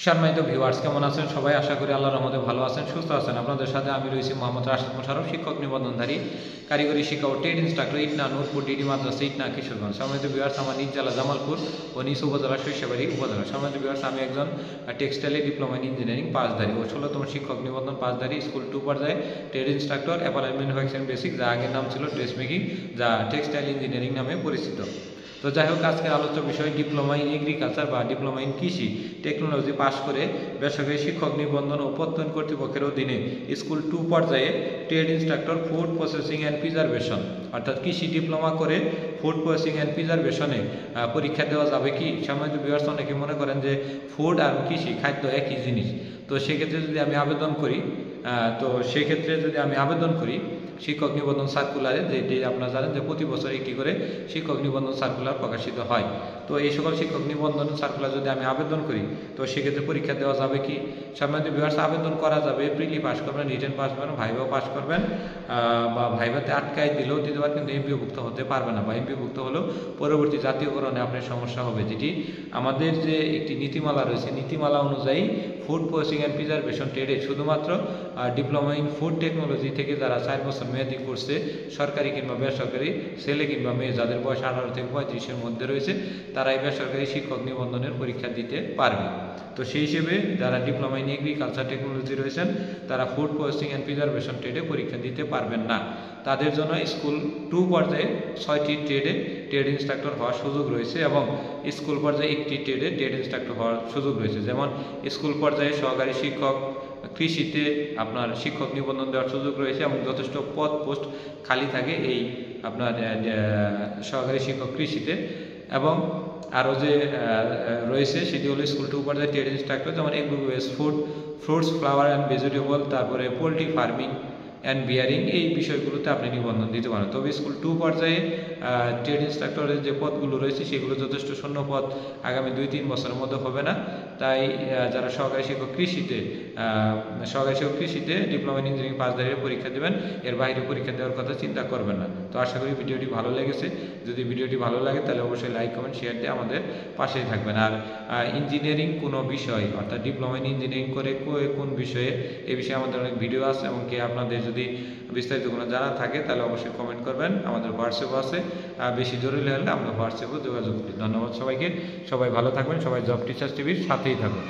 সম্মানিত ভিউয়ার্স, কেমন আছেন সবাই? আশা করি আল্লাহর রহমতে ভালো আছেন, সুস্থ আছেন। আপনাদের সাথে আমি রয়েছি মোহাম্মদ রাশেদ মোশাররফ, শিক্ষক নিবন্ধনধারী, কারিগরি শিক্ষা ও trade instructor, Itna Nurpur DD মাদ্রাসা, ইটনা কিশোরগঞ্জ। সম্মানিত ভিউয়ার্স, আমার নিজ জেলা জামালপুর ও নিজ উপজেলা শৈশবাড়ি উপজেলা। সম্মানিত ভিউয়ার্স, আমি একজন টেক্সটাইলে ডিপ্লোমা ইন ইঞ্জিনিয়ারিং পাসধারী ও 16তম শিক্ষক নিবন্ধন পাসধারী, স্কুল 2 পর্যায়ে trade instructor, apparel manufacturing basic, যা আগের নাম ছিল ড্রেস মেকিং, যা টেক্সটাইল ইঞ্জিনিয়ারিং নামে পরিচিত। তো যাই হোক, আজকের আলোচ্য বিষয় ডিপ্লোমা ইন এগ্রিকালচার বা ডিপ্লোমা ইন কৃষি টেকনোলজি পাশ করে বেসরকারি শিক্ষক নিবন্ধন ও প্রত্যয়ন কর্তৃপক্ষের অধীনে স্কুল 2 পর্যায়ে trade instructor food processing and preservation অর্থাৎ কৃষি ডিপ্লোমা করে ফুড প্রসেসিং অ্যান্ড প্রিজারভেশনে পরীক্ষা দেওয়া যাবে কি? সম্মানিত ভিউয়ার্স, অনেকে মনে করেন যে ফুড আর কৃষি খাদ্য একই জিনিস। তো সেক্ষেত্রে যদি আমি আবেদন করি শিক্ষক নিবন্ধন সার্কুলারে, যেটি আপনারা জানেন যে প্রতি বছর একটি করে শিক্ষক নিবন্ধন সার্কুলার প্রকাশিত হয়। তো এই সকল শিক্ষক নিবন্ধন সার্কুলার যদি আমি আবেদন করি, তো সেক্ষেত্রে পরীক্ষা দেওয়া যাবে কি? সম্মানিত ভিউয়ার্স, আবেদন করা যাবে। প্রিলি পাস করবেন, রিটেন পাস করবেন, ভাইভাও পাস করবেন, বা ভাইভাতে আটকায় দিলেও দিতে পারেন, কিন্তু এমপিওভুক্ত হতে পারবে না, বা এমপিওভুক্ত হলেও পরবর্তী জাতীয়করণে আপনার সমস্যা হবে। যেটি আমাদের যে একটি নীতিমালা রয়েছে, নীতিমালা অনুযায়ী ফুড প্রসেসিং অ্যান্ড প্রিজারভেশন ট্রেডে শুধুমাত্র ডিপ্লোমা ইন ফুড টেকনোলজি থেকে যারা 4 বছর মেয়াদি করছে, সরকারি কিংবা বেসরকারি, ছেলে কিংবা মেয়ে, যাদের বয়স 18 থেকে 35-এর মধ্যে রয়েছে, তারা এই বেসরকারি শিক্ষক নিবন্ধনের পরীক্ষা দিতে পারবে। তো সেই হিসেবে যারা ডিপ্লোমা ইন এগ্রিকালচার টেকনোলজি রয়েছেন, তারা ফুড প্রসেসিং অ্যান্ড প্রিজারভেশন ট্রেডে পরীক্ষা দিতে পারবেন না। তাদের জন্য স্কুল 2 পর্যায়ে 6টি ট্রেডে ট্রেড ইনস্ট্রাক্টর হওয়ার সুযোগ রয়েছে, এবং স্কুল পর্যায়ে একটি ট্রেডে ট্রেড ইনস্ট্রাক্টর হওয়ার সুযোগ রয়েছে। যেমন স্কুল পর্যায়ে সহকারী শিক্ষক কৃষিতে আপনার শিক্ষক নিবন্ধন দেওয়ার সুযোগ রয়েছে, এবং যথেষ্ট পদ পোস্ট খালি থাকে এই আপনার সহকারী শিক্ষক কৃষিতে। এবং আরও যে রয়েছে সেটি হলো স্কুল 2 পর্যায়ে ট্রেড ইনস্ট্রাক্টর, যেমন agro based food, fruits, flower and vegetable, তারপরে পোলট্রি ফার্মিং অ্যান্ড বিয়ারিং, এই বিষয়গুলোতে আপনি নিবন্ধন দিতে পারেন। তবে স্কুল 2 পর্যায়ে ট্রেড ইনস্ট্রাক্টরের যে পদগুলো রয়েছে, সেগুলো যথেষ্ট শূন্য পদ আগামী 2-3 বছরের মধ্যে হবে না। তাই যারা সহকারী শিক্ষক কৃষিতে ডিপ্লোমা ইন ইঞ্জিনিয়ারিং পাসধারীরা পরীক্ষা দেবেন, এর বাইরে পরীক্ষা দেওয়ার কথা চিন্তা করবেন না। তো আশা করি ভিডিওটি ভালো লেগেছে। যদি ভিডিওটি ভালো লাগে তাহলে অবশ্যই লাইক, কমেন্ট, শেয়ার দিয়ে আমাদের পাশেই থাকবেন। আর ইঞ্জিনিয়ারিং কোনো বিষয় অর্থাৎ ডিপ্লোমা ইন ইঞ্জিনিয়ারিং করে কোন বিষয়ে, এই বিষয়ে আমাদের অনেক ভিডিও আছে, এবং কি আপনাদের যদি বিস্তারিত কোনো জানা থাকে তাহলে অবশ্যই কমেন্ট করবেন। আমাদের হোয়াটসঅ্যাপ আছে, বেশি জরুরি হলে আমরা হোয়াটসঅ্যাপে যোগাযোগ করি। ধন্যবাদ সবাইকে, সবাই ভালো থাকবেন, সবাই জব টিচার্স টিভির সাথেই থাকুন।